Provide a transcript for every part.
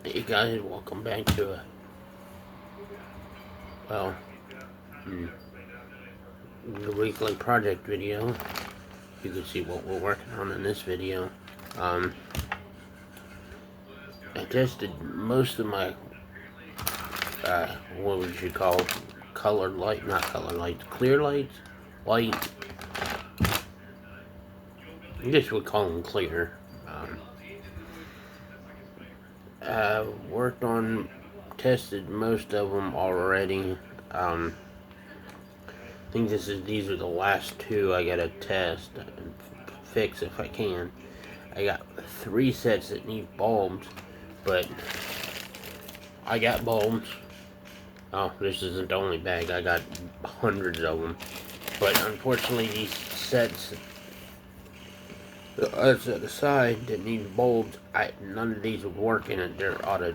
Hey guys, welcome back to well, mm, the weekly project video. You can see what we're working on in this video. Um, I tested most of my, what would you call, colored light, not colored lights, clear lights, white. I guess we call them clear. Worked on, tested most of them already. I think these are the last two I gotta test and fix if I can. I got 3 sets that need bulbs, but I got bulbs. Oh, this isn't the only bag. I got hundreds of them. But unfortunately, these sets that's at the side that need bulbs, none of these would work in it. They're either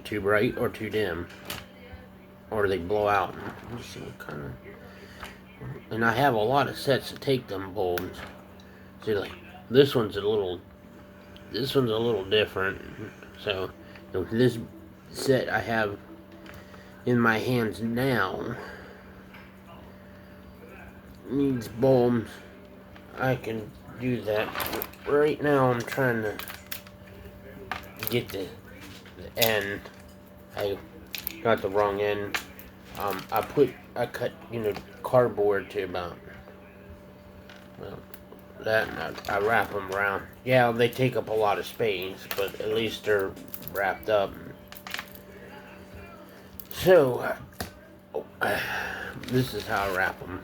too bright or too dim, or they blow out. Let's see what kind of. And I have a lot of sets to take them bulbs. See, like this one's a little different. So, this set I have in my hands now needs bulbs. I can do that. Right now I'm trying to get the end. I got the wrong end. I cut, cardboard to about, well, that, and I wrap them around. Yeah, they take up a lot of space, but at least they're wrapped up. So, this is how I wrap them.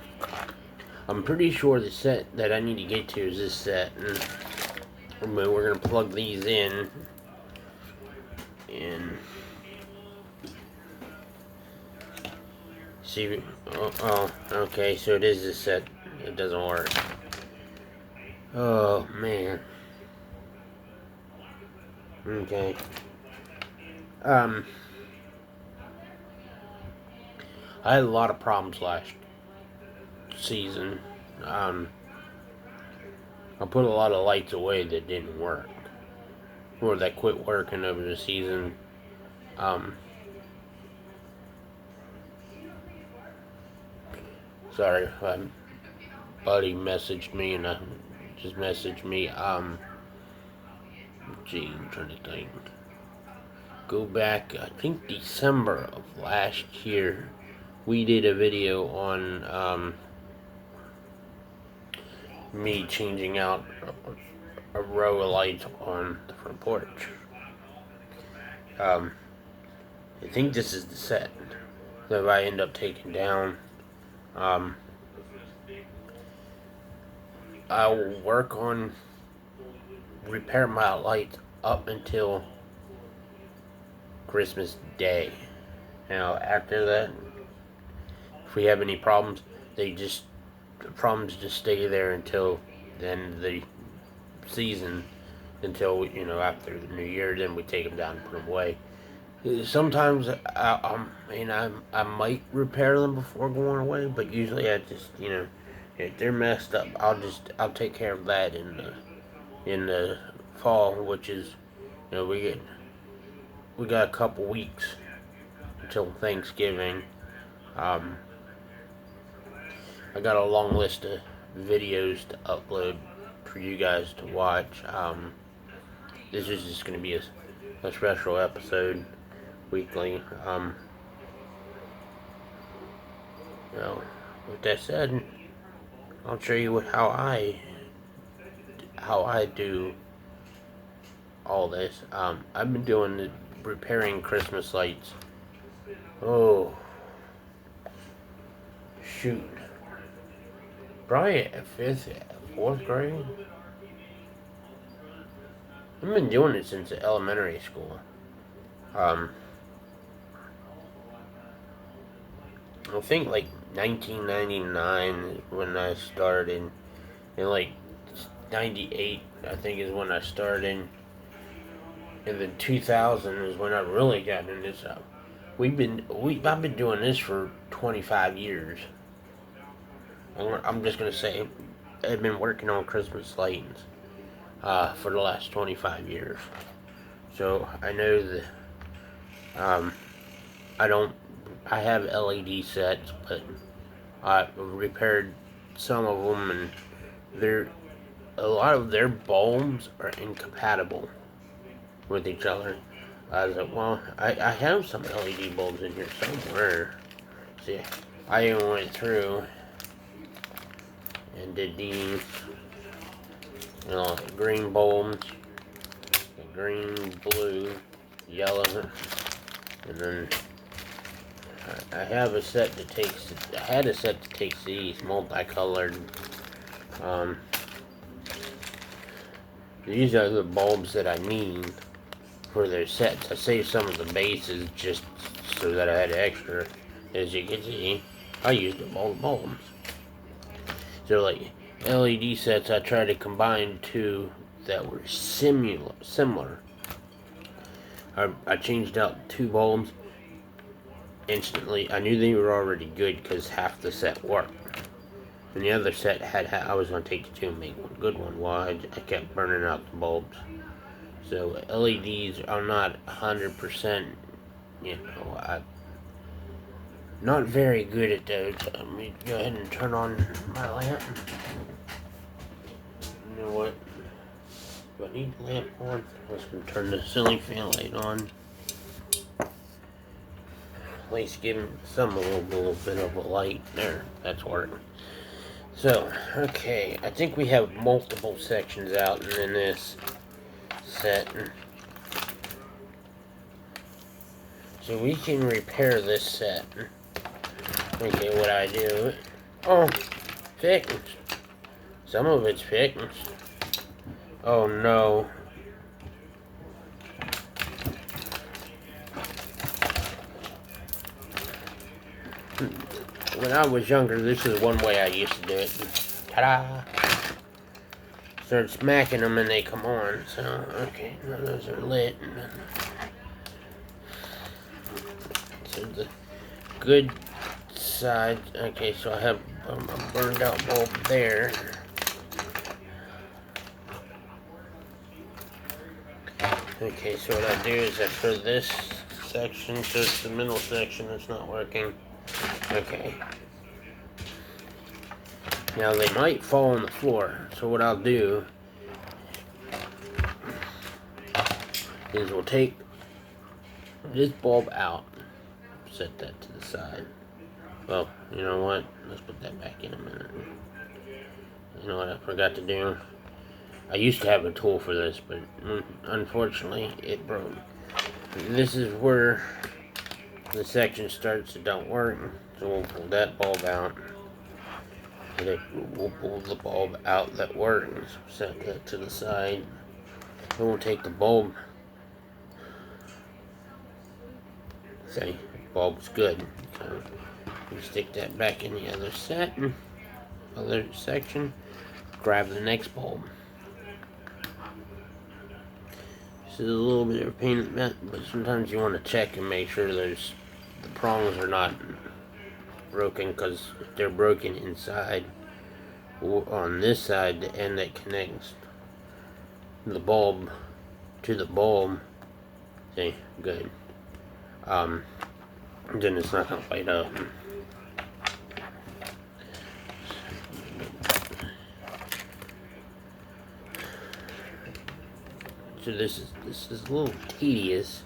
I'm pretty sure the set that I need to get to is this set, and we're gonna plug these in, and see. Okay, so it is this set. It doesn't work. Oh man. Okay. I had a lot of problems last season. I put a lot of lights away that didn't work, or that quit working over the season. Sorry, my buddy messaged me and just messaged me. Gee, I'm trying to think. Go back, I think December of last year, we did a video on me changing out a row of lights on the front porch. I think this is the set that I end up taking down. I'll work on repair my lights up until Christmas Day. After that, if we have any problems, the problems just stay there until the end of the season, until after the new year. Then we take them down and put them away. Sometimes I might repair them before going away, but usually I just if they're messed up, I'll take care of that in the fall, which is we got a couple weeks until Thanksgiving. I got a long list of videos to upload for you guys to watch. This is just going to be a special episode weekly. With that said, I'll show you how I do all this. I've been doing the repairing Christmas lights. Oh, shoot. Probably at 4th grade. I've been doing it since elementary school. I think like 1999 is when I started, and like 98 I think is when I started, and then 2000 is when I really got into this. I've been doing this for 25 years. I'm just gonna say I've been working on Christmas lights for the last 25 years. So I know that I don't. I have LED sets, but I repaired some of them, and they're a lot of their bulbs are incompatible with each other. I was like, well, I have some LED bulbs in here somewhere. See, I even went through and did these, green bulbs, green, blue, yellow, and then I have a set that takes. I had a set that takes these multicolored. Um, these are the bulbs that I need for their sets. I saved some of the bases just so that I had extra. As you can see, I used them all the bulbs. So like LED sets, I tried to combine two that were similar. I changed out two bulbs instantly. I knew they were already good because half the set worked. And the other set I was going to take the two and make one good one while I kept burning out the bulbs. So LEDs are not 100%, not very good at those. Let me go ahead and turn on my lamp. You know what? Do I need the lamp on? I was going to turn the ceiling fan light on. At least give some a little bit of a light. There, that's working. So, okay, I think we have multiple sections out in this set. So we can repair this set. Okay, what I do... Oh, fixed. Some of it's fixed. Oh no. When I was younger, this is one way I used to do it. Ta-da! Start smacking them and they come on. So, okay, now those are lit. So the good side, okay, so I have a burned out bulb there. Okay, so what I do is I throw this section, so it's the middle section that's not working. Okay. Now they might fall on the floor, so what I'll do is we'll take this bulb out, set that to the side. Well, you know what? Let's put that back in a minute. You know what I forgot to do? I used to have a tool for this, but unfortunately it broke. This is where the section starts that don't work, so we'll pull that bulb out. And we'll pull the bulb out that works, set that to the side. Then we'll take the bulb. See, the bulb's good. So we stick that back in the other section. Grab the next bulb. This is a little bit of a pain in the butt, but sometimes you want to check and make sure the prongs are not broken, because if they're broken inside, on this side, the end that connects the bulb to the bulb, see, good. Then it's not going to light up. So this is a little tedious,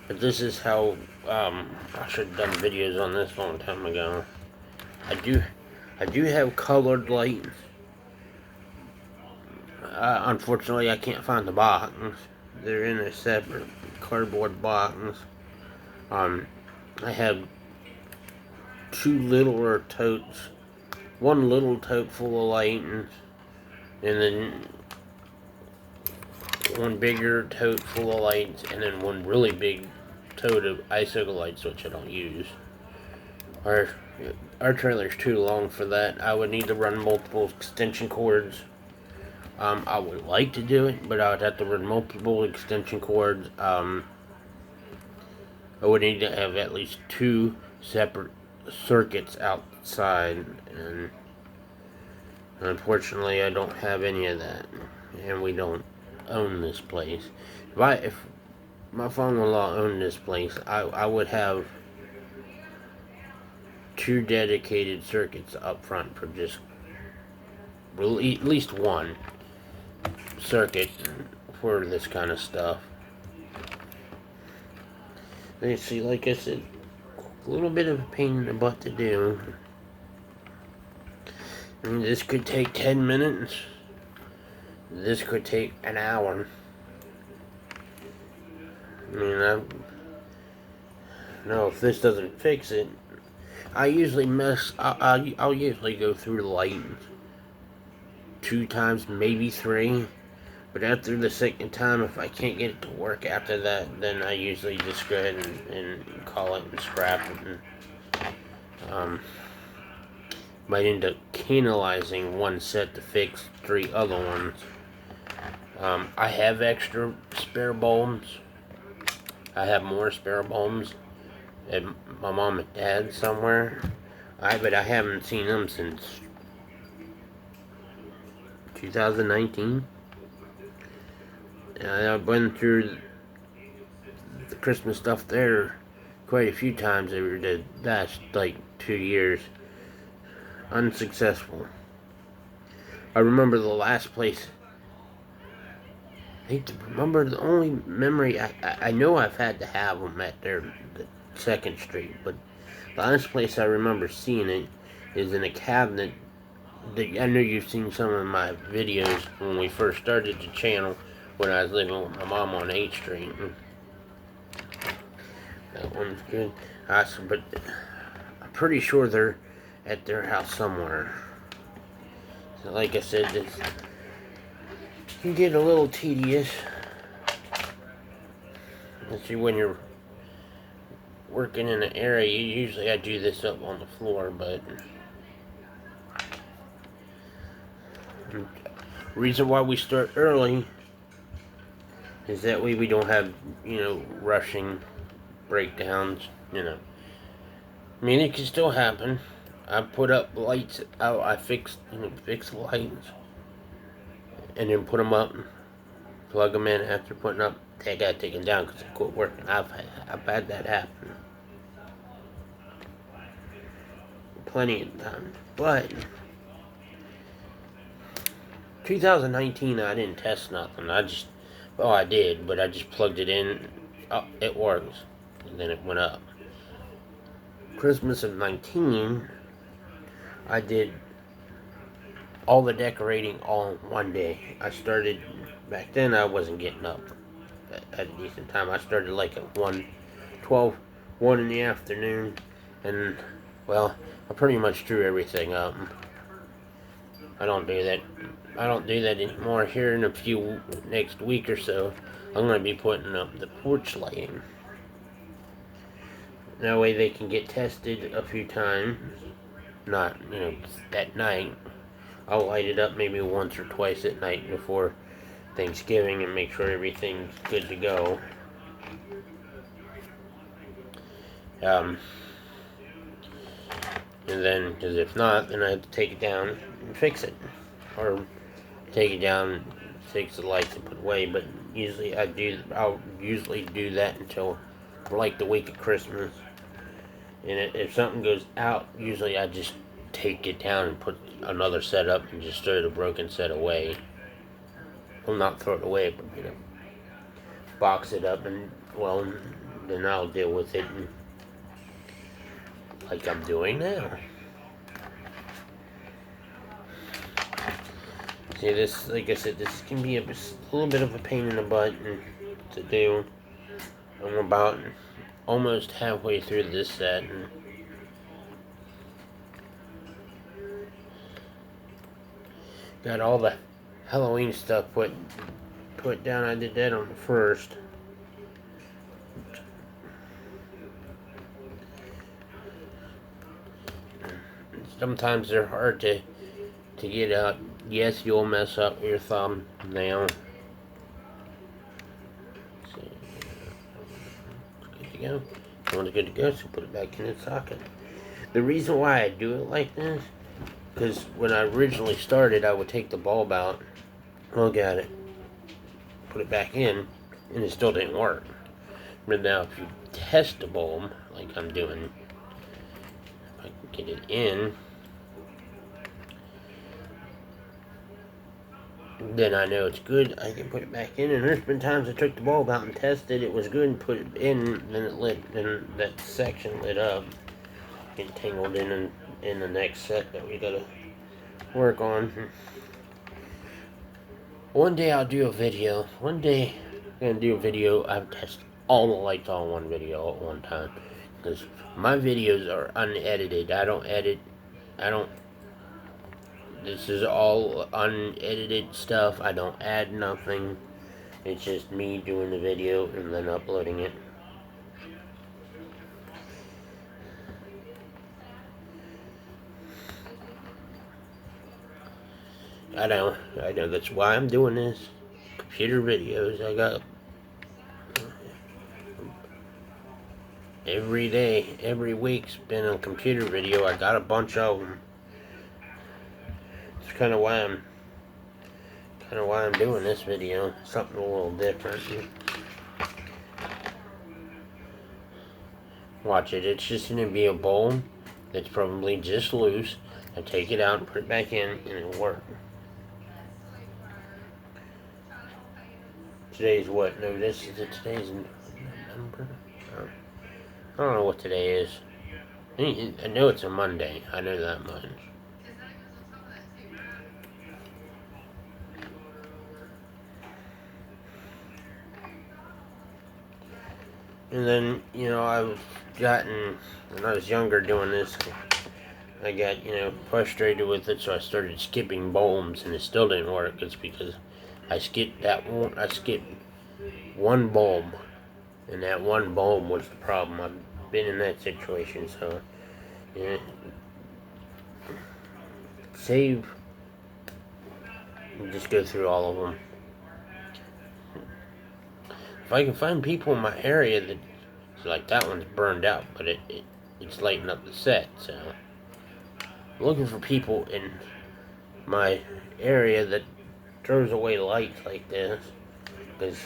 but this is how I should have done videos on this a long time ago. I do have colored lights. Unfortunately, I can't find the box. They're in a separate cardboard box. I have two littler totes, one little tote full of lights, and then one bigger tote full of lights, and then one really big tote of icicle lights, which I don't use. Our trailer's too long for that. I would need to run multiple extension cords. I would like to do it, but I would have to run multiple extension cords. I would need to have at least two separate circuits outside, and unfortunately I don't have any of that, and we don't own this place. my father-in-law owned this place, I would have 2 dedicated circuits up front for just at least one circuit for this kind of stuff. And see, like I said, a little bit of a pain in the butt to do. I mean, this could take 10 minutes. This could take an hour. I mean, no, if this doesn't fix it, I usually I'll usually go through the light 2 times, maybe 3. But after the second time, if I can't get it to work after that, then I usually just go ahead and call it and scrap it. And, might end up canalizing one set to fix 3 other ones. I have extra spare bulbs. I have more spare bulbs at my mom and dad somewhere. But I haven't seen them since 2019. I went through the Christmas stuff there quite a few times over the last, 2 years. Unsuccessful. I remember the last place. I remember the only memory I know I've had to have them at the 2nd Street, but the last place I remember seeing it is in a cabinet. I know you've seen some of my videos when we first started the channel when I was living with my mom on 8th Street. That one's good. But I'm pretty sure they're at their house somewhere. So like I said, this can get a little tedious. Especially when you're working in an area. Usually I do this up on the floor, but the reason why we start early is that way we don't have, rushing breakdowns, I mean, it can still happen. I put up lights out, I fix the lights, and then put them up, plug them in after putting up. I gotta take them down because I quit working. I've had that happen plenty of times. But 2019, I didn't test nothing. I did, but I just plugged it in. Oh, it works. And then it went up. Christmas of 19, I did all the decorating all in one day. I started, back then I wasn't getting up at a decent time. I started like at 1 in the afternoon, and, well, I pretty much drew everything up. I don't do that anymore. Here in next week or so, I'm going to be putting up the porch lighting. That way they can get tested a few times. Not, at night. I'll light it up maybe once or twice at night before Thanksgiving and make sure everything's good to go. And then, because if not, then I have to take it down and fix it. Or take it down, fix the lights and put it away. But usually I'll usually do that until like the week of Christmas. And if something goes out, usually I just take it down and put another set up and just throw the broken set away. Well, not throw it away, but box it up, and well, then I'll deal with it like I'm doing now. See, this, like I said, this can be a little bit of a pain in the butt to do. I'm about almost halfway through this set, and got all the Halloween stuff put down. I did that on the 1st. Sometimes they're hard to get out. Yes, you'll mess up your thumbnail. Good to go. One's good to go, so put it back in its socket. The reason why I do it like this, because when I originally started, I would take the bulb out, look at it, put it back in, and it still didn't work. But now if you test a bulb, like I'm doing, if I can get it in, then I know it's good. I can put it back in. And there's been times I took the bulb out and tested it was good and put it in, then it lit, and that section lit up. Get tangled in the next set that we gotta work on. One day I'll do a video. One day I'm gonna do a video. I've tested all the lights on one video at one time. Because my videos are unedited. I don't edit. I don't. This is all unedited stuff. I don't add nothing. It's just me doing the video and then uploading it. I know that's why I'm doing this. Computer videos. I got every day, every week's been a computer video. I got a bunch of them. It's kind of why I'm doing this video. Something a little different. Watch it. It's just gonna be a bowl that's probably just loose. I take it out and put it back in, and it'll work. Today's what? No, today's November. I don't know what today is. I know it's a Monday. I know that much. And then, I've gotten, when I was younger doing this, I got, frustrated with it, so I started skipping bulbs, and it still didn't work. It's because I skipped one bulb, and that one bulb was the problem. I've been in that situation, so, save, and just go through all of them. If I can find people in my area that's like, that one's burned out, but it's lighting up the set, so I'm looking for people in my area that throws away lights like this, because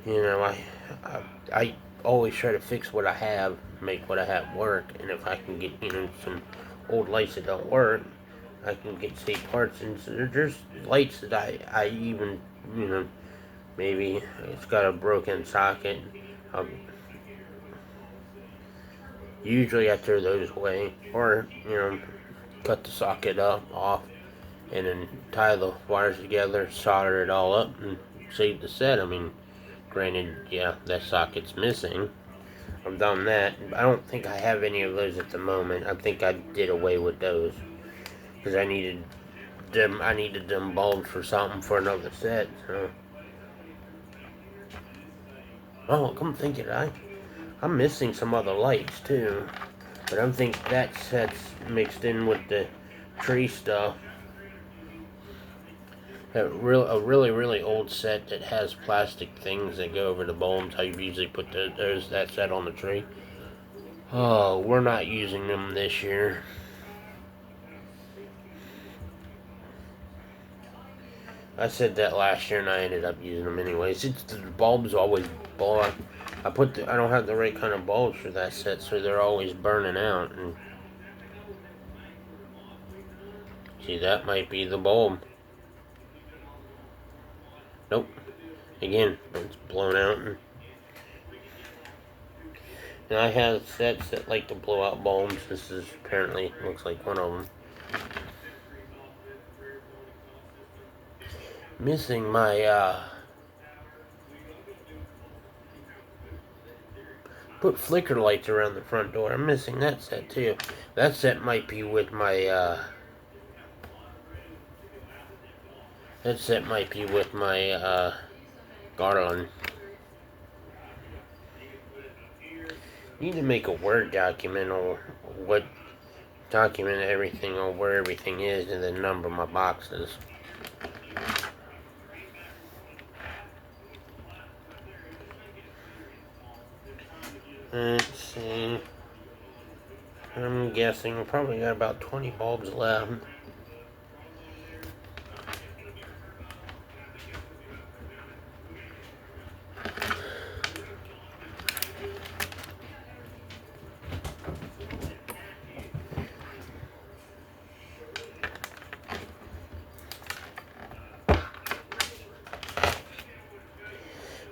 I always try to fix what I have, make what I have work, and if I can get some old lights that don't work, I can get safe parts. And so there's lights that I even maybe it's got a broken socket. Usually I throw those away, or cut the socket off, and then tie the wires together, solder it all up, and save the set. I mean, granted, yeah, that socket's missing. I've done that. I don't think I have any of those at the moment. I think I did away with those because I needed them. I needed them bulbs for something for another set. So, come think it, I'm missing some other lights too, but I think that set's mixed in with the tree stuff. A really old set that has plastic things that go over the bulbs. I usually put that set on the tree. Oh, we're not using them this year. I said that last year and I ended up using them anyways. The bulbs always blow up. I don't have the right kind of bulbs for that set, so they're always burning out. And see, that might be the bulb. Nope. Again, it's blown out. And I have sets that like to blow out bulbs. This is apparently looks like one of them. Missing my put flicker lights around the front door. I'm missing that set too. That set might be with my Garland. Need to make a Word document or document everything on where everything is and then number my boxes. Let's see. I'm guessing we probably got about 20 bulbs left.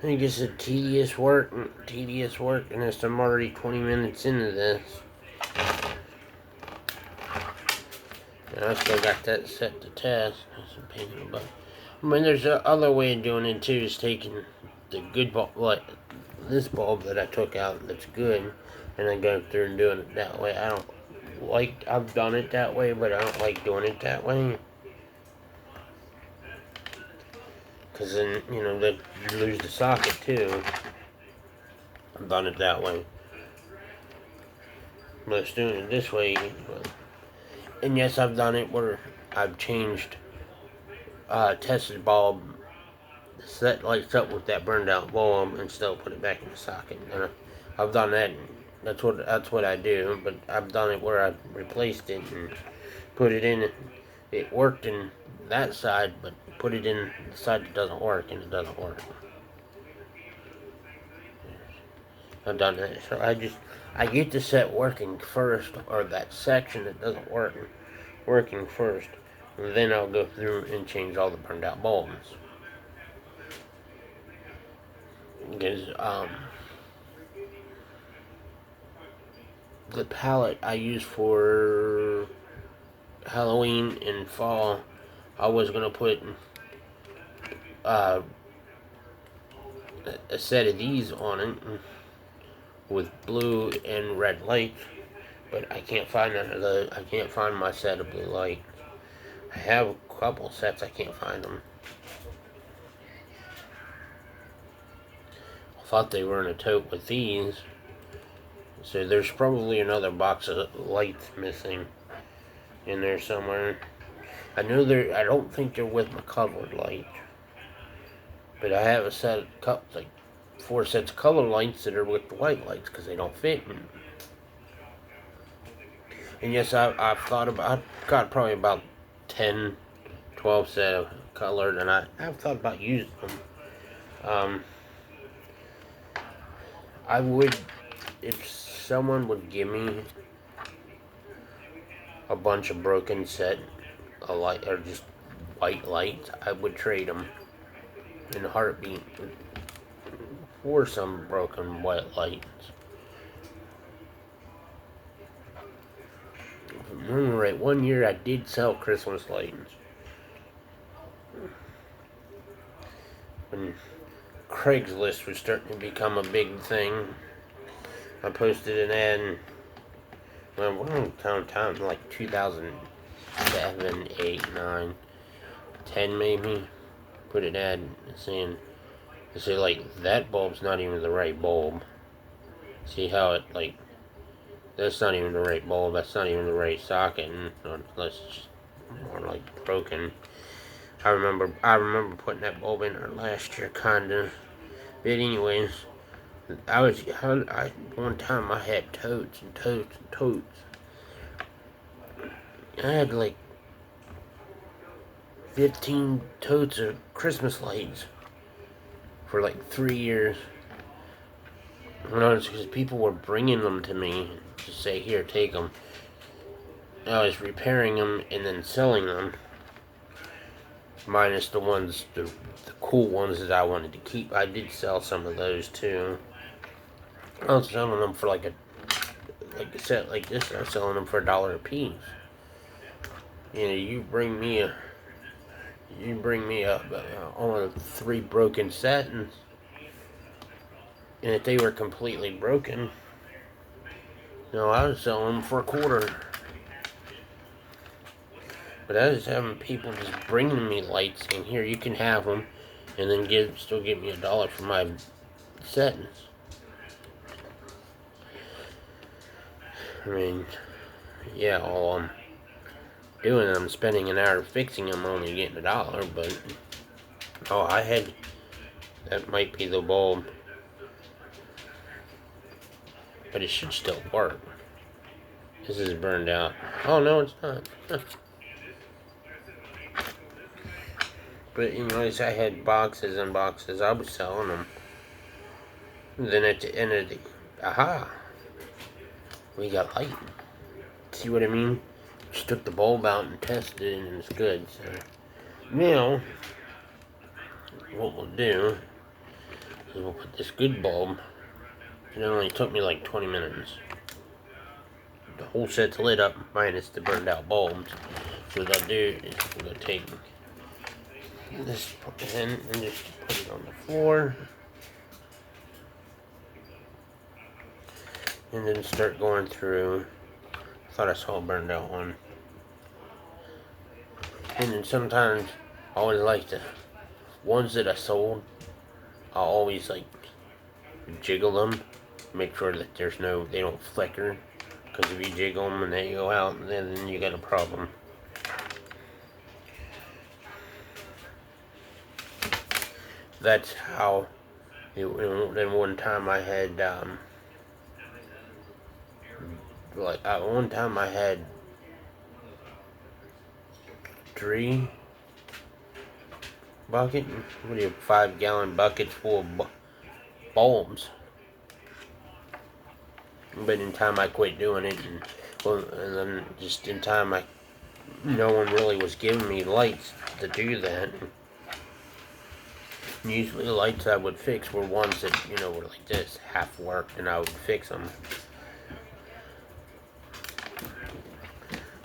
I think it's a tedious work, and as I'm already 20 minutes into this. And I still got that set to test. That's a pain in the butt. I mean, there's another way of doing it too, is taking the good bulb, like this bulb that I took out that's good, and then going through and doing it that way. I've done it that way, but I don't like doing it that way. Because then, they lose the socket too. I've done it that way. But it's doing it this way. And yes, I've done it where I've changed, tested bulb, set lights up with that burned out bulb, and still put it back in the socket. And I've done that. That's what I do. But I've done it where I replaced it and put it in. It worked in that side, but put it in the side that doesn't work, and it doesn't work. I've done that. So I get the set working first, or that section that doesn't work working first, and then I'll go through and change all the burned out bulbs. Because the palette I use for Halloween and fall, I was gonna put a set of these on it with blue and red lights, but I can't find none of those. I can't find my set of blue lights. I have a couple sets, I can't find them. I thought they were in a tote with these, so there's probably another box of lights missing in there somewhere. I don't think they're with my colored lights, but I have a set of like 4 sets of color lights that are with the white lights because they don't fit. And yes, I've thought about. I've got probably about 10, 12 set of colored, and I've thought about using them. I would, if someone would give me a bunch of broken set of light, or just white lights, I would trade them in a heartbeat for some broken white lights. If I remember right, one year I did sell Christmas lights. When Craigslist was starting to become a big thing, I posted an ad, well, time, like 2007, 8, 9, 10 maybe, put an ad saying, like, that bulb's not even the right bulb. See how it, like, that's not even the right bulb, that's not even the right socket, and that's just more like broken. I remember putting that bulb in there last year, kinda. But anyways, one time I had totes and totes and totes. I had like 15 totes of Christmas lights for like 3 years. Because people were bringing them to me to say, here, take them. I was repairing them and then selling them. Minus the ones, the cool ones that I wanted to keep. I did sell some of those too. I was selling them for like a set like this. I was selling them for $1 a piece. You bring me a only 3 broken sets, and if they were completely broken, I was selling them for $0.25. But I was having people just bringing me lights, saying, here, you can have them, and then still give me $1 for my sets. I mean, yeah, all I'm doing, I'm spending an hour fixing them, only getting $1, but that might be the bulb, but it should still work. This is burned out. Oh no, it's not. But anyways, I had boxes and boxes. I was selling them. And then at the end of the, we got light. See what I mean? Just took the bulb out and tested it, and it's good. So now, what we'll do So we'll put this good bulb. It only took me like 20 minutes. The whole set's lit up minus the burned out bulbs. So what I'll do is I'm going to take this in and just put it on the floor. And then start going through. I thought I saw a burned out one. And then sometimes I always like the ones that I sold. I'll always like jiggle them, make sure that they don't flicker. Because if you jiggle them and they go out, then you got a problem. That's how. Then one time I had one time I had 3 bucket, 5-gallon buckets full of bulbs. But in time I quit doing it, and then just in time no one really was giving me lights to do that. Usually the lights I would fix were ones that, were like this, half worked, and I would fix them.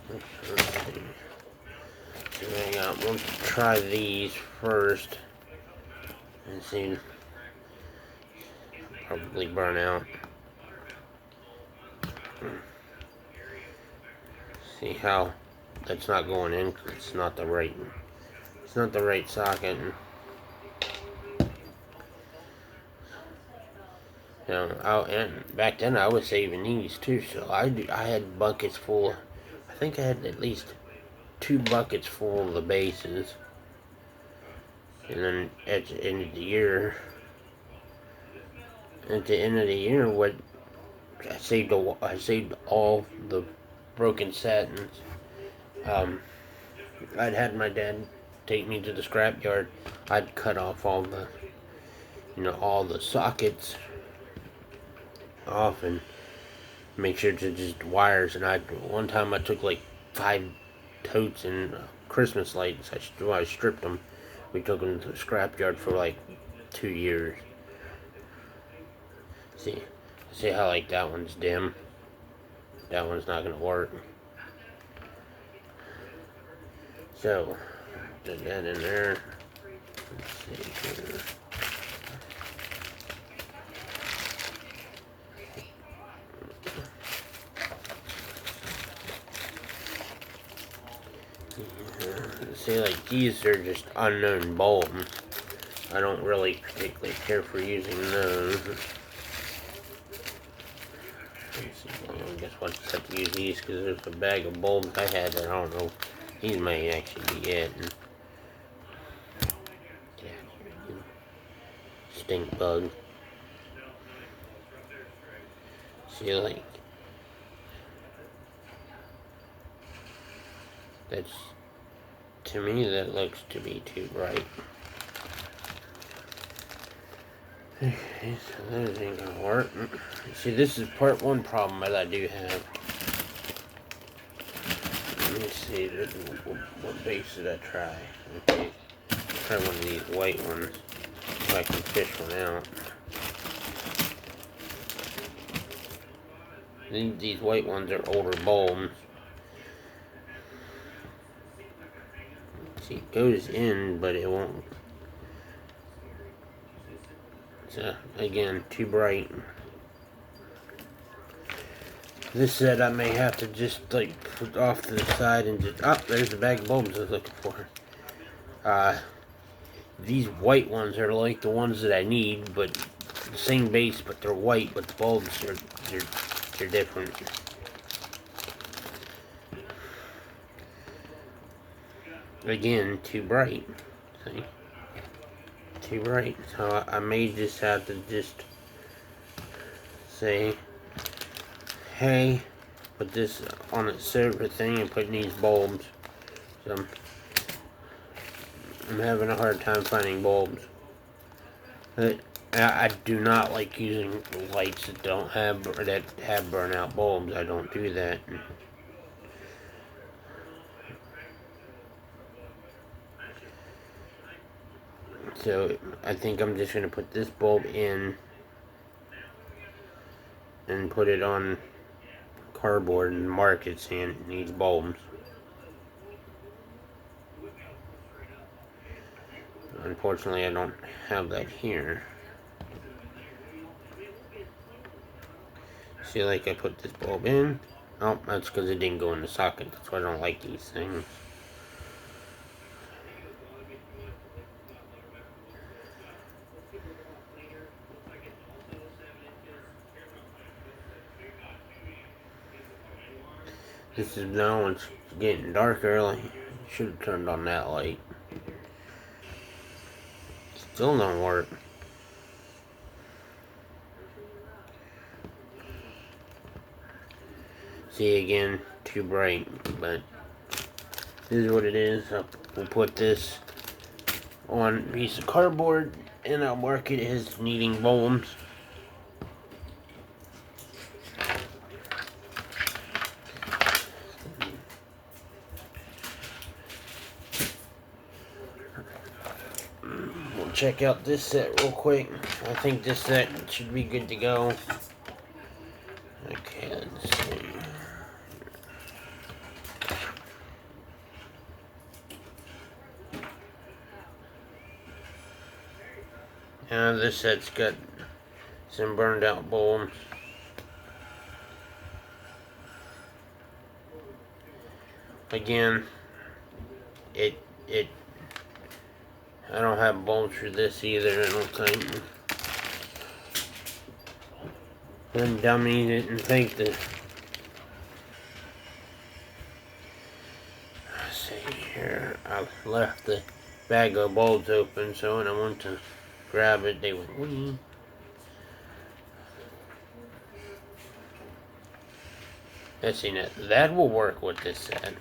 Let's see. We'll try these first and see. Probably burn out. See how that's not going in. It's not the right socket. And back then I was saving these too. So I had buckets full. I think I had at least 2 buckets full of the bases. And then at the end of the year, what I saved all the broken satins. I'd had my dad take me to the scrapyard. I'd cut off all the sockets off and make sure to just wires. And one time I took like 5 totes and Christmas lights. I stripped them. We took them to the scrapyard for like 2 years. See how like that one's dim? That one's not gonna work. So, put that in there. Let's see here. See, like these are just unknown bulbs. I don't really particularly care for using those. I guess we'll just have to use these because there's a bag of bulbs I had that I don't know. These may actually be it. Stink bug. See, like, to me, that looks to be too bright. Okay, so that ain't gonna work. See, this is part 1 problem that I do have. Let me see, what base did I try? Okay, try one of these white ones, so I can fish one out. These white ones are older bulbs. See, it goes in, but it won't. So, again, too bright. This set I may have to just like put off to the side and just... Oh, there's the bag of bulbs I was looking for. These white ones are like the ones that I need, but the same base, but they're white, but the bulbs they're different. Again, too bright. See? Too bright. So I may just have to just say, hey, put this on a separate thing and put in these bulbs. So I'm having a hard time finding bulbs. I do not like using lights that have burnout bulbs. I don't do that. So I think I'm just going to put this bulb in and put it on cardboard and mark it saying it needs bulbs. Unfortunately, I don't have that here. See, like I put this bulb in. Oh, that's because it didn't go in the socket. That's why I don't like these things. This is now it's getting dark early. Should have turned on that light. Still don't work. See again, too bright, but this is what it is. We'll put this on a piece of cardboard and I'll mark it as needing bulbs. We'll check out this set real quick. I think this set should be good to go. Okay, let's see. This set's got some burned out bulbs. Again, I don't have bulbs for this either, I don't think. Them dummies didn't think that. Let's see here. I left the bag of bulbs open, so when I went to grab it, they went wee. Let's see, now that will work with this set.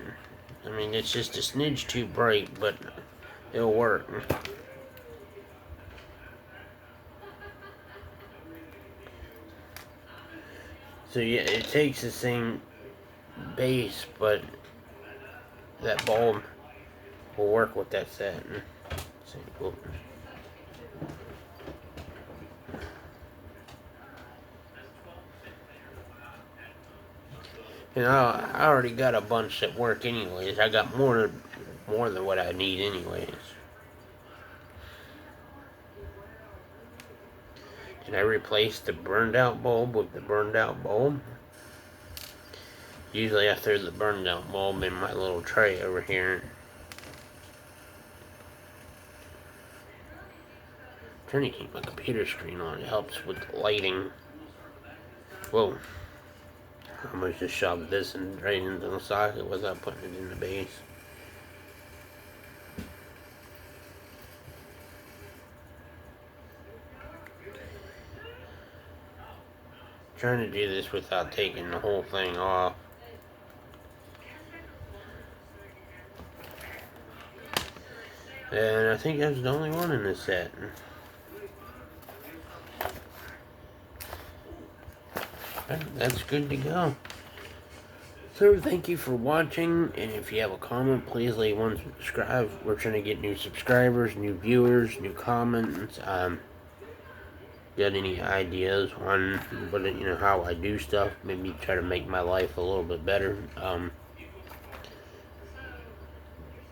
I mean, it's just a smidge too bright, but it'll work. So yeah, it takes the same base, but that bulb will work with that set. See, whoop. You know, I already got a bunch that work anyways. I got more than what I need anyways. Did I replace the burned out bulb with the burned out bulb? Usually I throw the burned out bulb in my little tray over here. I'm trying to keep my computer screen on. It helps with lighting. Whoa. I almost just shoved this right into the socket without putting it in the base. Trying to do this without taking the whole thing off. And I think that's the only one in this set. That's good to go. So thank you for watching, and if you have a comment, please leave one, subscribe. We're trying to get new subscribers, new viewers, new comments. Got any ideas on how I do stuff? Maybe try to make my life a little bit better.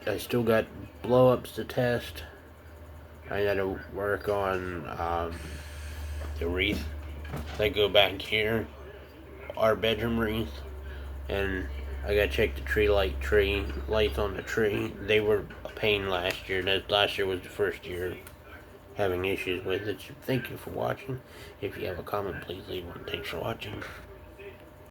I still got blow-ups to test. I gotta work on the wreath. I go back here, our bedroom wreath, and I gotta check the tree lights on the tree. They were a pain last year. Last year was the first year having issues with it. Thank you for watching. If you have a comment, please leave one. Thanks for watching.